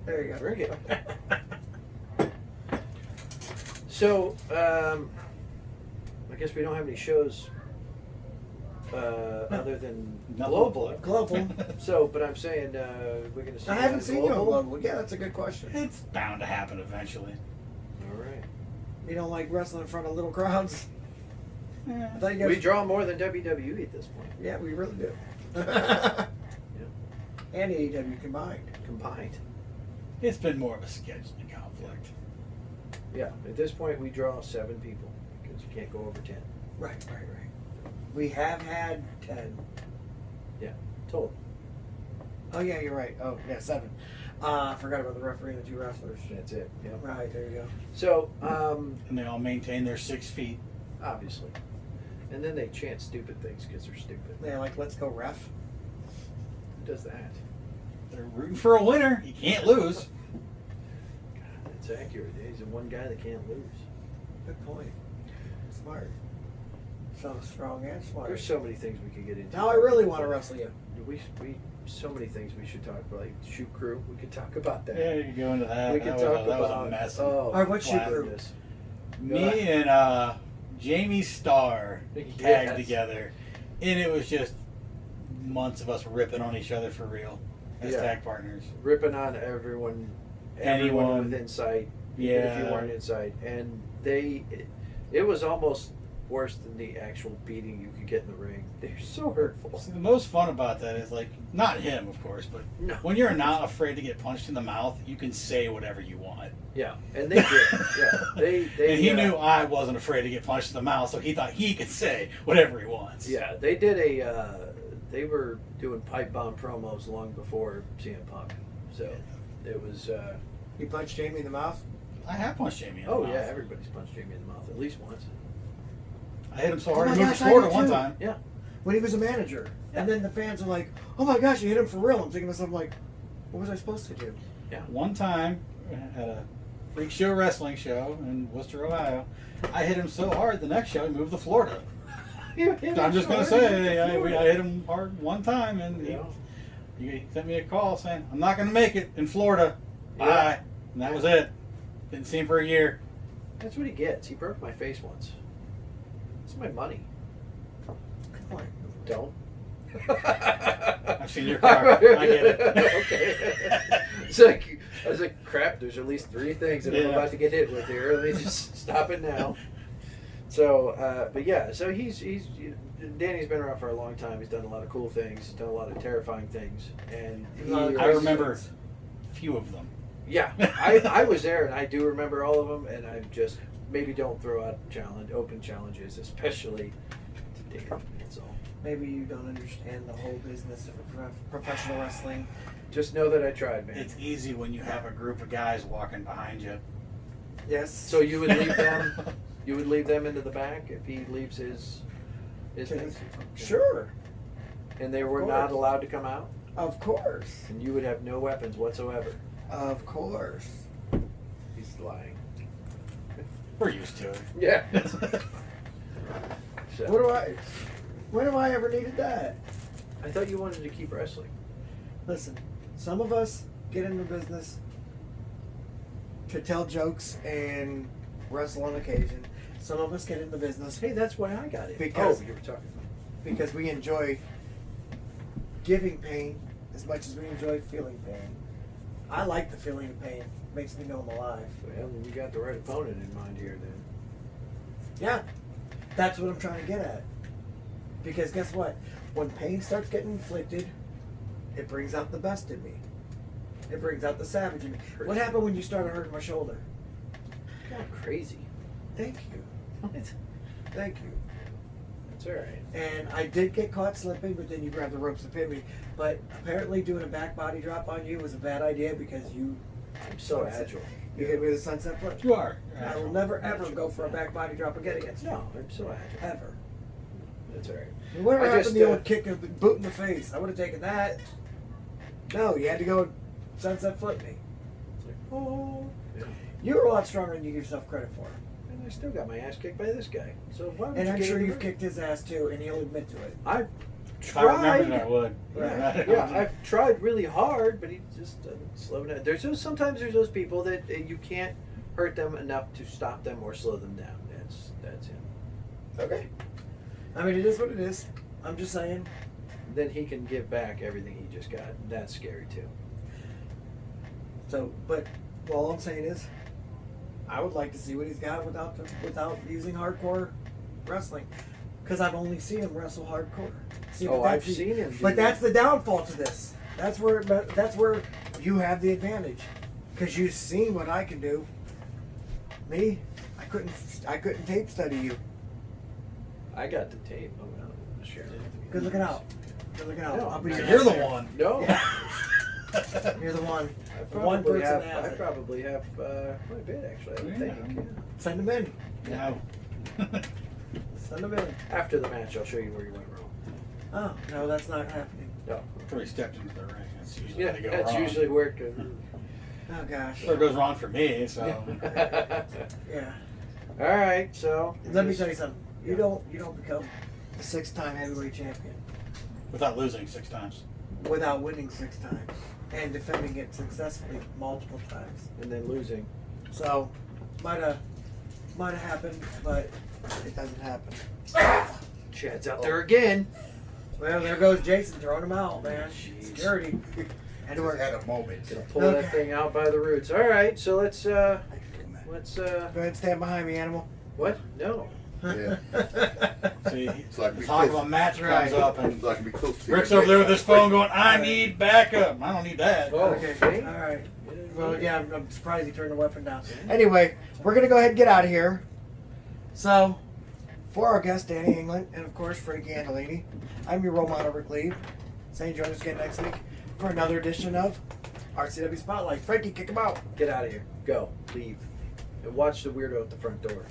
There you go.
Drink it. So, I guess we don't have any shows other than
Nothing
global.
Global.
So, but I'm saying we're gonna see.
I haven't seen you on
global.
Global. Yeah, that's a good question.
It's bound to happen eventually.
All right.
You don't like wrestling in front of little crowds? I thought you guys.
We draw more than WWE at this point.
Yeah, we really do. And AEW combined.
Combined.
It's been more of a scheduling conflict.
Yeah. At this point, we draw 7 people because you can't go over 10.
Right. We have had 10.
Yeah. Total.
Oh yeah, you're right. Oh yeah, 7. I forgot about the referee and the 2 wrestlers.
That's it. Yeah.
Right, there you go.
So,
And they all maintain their 6 feet.
obviously, and then they chant stupid things because they're stupid.
Yeah, like let's go ref.
Who does that?
They're rooting for a winner. You can't lose.
That's accurate. He's the one guy that can't lose.
Good point. Smart. So strong and smart.
There's so many things we could get into.
Now I really want to wrestle you.
We so many things we should talk about. Like shoot crew, we could talk about that.
Yeah, you can go into that.
We could
that
talk
was
about
a mess.
Oh,
All right, what shoot crew?
gladness.
Me and Jamie Starr tagged
Yes.
together, and it was just months of us ripping on each other for real as
Yeah.
tag partners.
Ripping on everyone
Anyone.
within sight. Even if you
Yeah.
weren't inside, and it was almost worse than the actual beating you could get in the ring. They're so hurtful.
See, the most fun about that is like not him, of course, but
No.
when you're not afraid to get punched in the mouth, you can say whatever you want.
Yeah, and they did. Yeah, they
And he knew I wasn't afraid to get punched in the mouth, so he thought he could say whatever he wants.
Yeah, they did they were doing pipe bomb promos long before CM Punk, so it was.
You punched Jamie in the mouth?
I have punched Jamie in the
Oh
mouth.
yeah, everybody's punched Jamie in the mouth at least once.
I hit him so
Oh
hard
my
he moved
gosh,
to
I
Florida
did
one
too.
time.
Yeah.
When he was a manager. And then the fans are like, oh my gosh, you hit him for real. I'm thinking to myself, like, what was I supposed to do?
One time at a freak show wrestling show in Worcester, Ohio, I hit him so hard the next show he moved to Florida. I'm just going to say, I hit him hard one time and he sent me a call saying, I'm not going to make it in Florida. Bye. And that was it. Didn't see him for a year.
That's what he gets. He broke my face once. It's my money. Don't.
I've seen your car. I get it.
Okay. It's like, I was like, crap, there's at least 3 things that I'm
Yeah.
about to get hit with here. Let me just stop it now. So, but yeah, so he's Danny's been around for a long time. He's done a lot of cool things. He's done a lot of terrifying things. And
I remember a few of them.
Yeah, I was there and I do remember all of them. And I just maybe don't throw out open challenges, especially to Dan. That's all.
Maybe you don't understand the whole business of professional wrestling.
Just know that I tried, man.
It's easy when you have a group of guys walking behind you.
Yes.
So you would leave them. You would leave them into the back if he leaves his things.
Sure.
And they were
Of
not
course.
allowed to come out.
Of course.
And you would have no weapons whatsoever.
Of course.
He's lying.
We're used to it.
Yeah.
When have I ever needed that?
I thought you wanted to keep wrestling.
Listen, some of us get in the business to tell jokes and wrestle on occasion. Some of us get in the business.
Hey, that's why I got it.
Because
you were talking about.
Because we enjoy giving pain as much as we enjoy feeling pain. I like the feeling of pain. It makes me know I'm alive.
Well, you got the right opponent in mind here, then.
Yeah, that's what I'm trying to get at. Because guess what? When pain starts getting inflicted, it brings out the best in me. It brings out the savage in me. What happened when you started hurting my shoulder?
God, crazy.
Thank you. Thank you.
That's all right.
And I did get caught slipping, but then you grabbed the ropes to pin me. But apparently doing a back body drop on you was a bad idea because
I'm so agile.
You hit me with a sunset flip.
You are.
I will never ever go for a back body drop again against you.
No, I'm so agile.
Ever.
That's all right.
Whatever
I
happened
just,
to the old kick of the boot in the face? I would have taken that. No, you had to go sunset flip me.
Oh. Yeah.
You were a lot stronger than you give yourself credit for.
And I still got my ass kicked by this guy. So why would
And
you
I'm
get
sure
in the
you've kicked his ass too, and he'll admit to it.
I've
If I remembered,
tried.
I would.
Yeah, I've tried really hard, but he just doesn't slow down. Sometimes there's those people that you can't hurt them enough to stop them or slow them down. That's him.
Okay. I mean, it is what it is. I'm just saying.
Then he can give back everything he just got. That's scary too.
So, but all I'm saying is, I would like to see what he's got without using hardcore wrestling, because I've only seen him wrestle hardcore. See, but
I've
that's
seen him.
But that's the downfall to this. That's where you have the advantage, because you've seen what I can do. Me, I couldn't tape study you.
I got the tape. Oh, well, sure.
Good looking out. Good looking out.
No,
I'll be
you're
your
the
man.
one.
No.
You're the one.
I
The one
probably
person
have.
that has
I
it.
probably have quite a bit actually. I would think. Yeah.
Send them in.
No.
Send them in.
After the match, I'll show you where you went wrong.
Oh no, that's not happening.
No.
Before he stepped into the ring. That's usually
Yeah,
where they go
that's
wrong.
usually where it goes.
Oh gosh.
Where it goes wrong for me, so.
Yeah.
All right, so
Let me tell you something. You don't become a 6-time heavyweight champion
Without losing 6 times.
without winning 6 times and defending it successfully multiple times.
and then losing.
So might have happened, but it doesn't happen.
Chad's out there again.
Well, there goes Jason throwing him out, man. Security. Had to work.
Had a moment.
Gonna pull that thing out by the roots. All right, so let's
Go ahead and stand behind me, animal.
What? No.
Yeah.
See,
It's like we
talk
close-
about match
Right.
comes up and
It's like we close to
Rick's
your
over there with
next
his phone going, I need backup. I don't need that.
Oh,
Okay.
see?
All right. Well, yeah, I'm surprised he turned the weapon down. Anyway, we're going to go ahead and get out of here. So, for our guest, Danny Englant, and of course, Frankie and I'm your role model, Ric Lee. Saying join us again next week for another edition of RCW Spotlight. Frankie, kick him out.
Get out of here. Go. Leave. And watch the weirdo at the front door.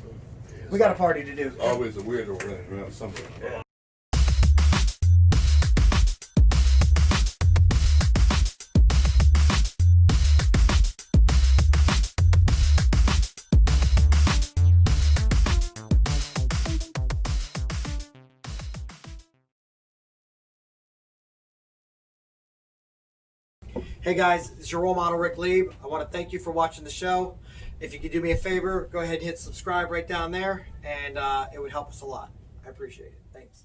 We got a party to do.
Always a weirdo running around somewhere.
Yeah.
Hey guys, it's your role model, Ric Lee. I want to thank you for watching the show. If you could do me a favor, go ahead and hit subscribe right down there, and it would help us a lot. I appreciate it. Thanks.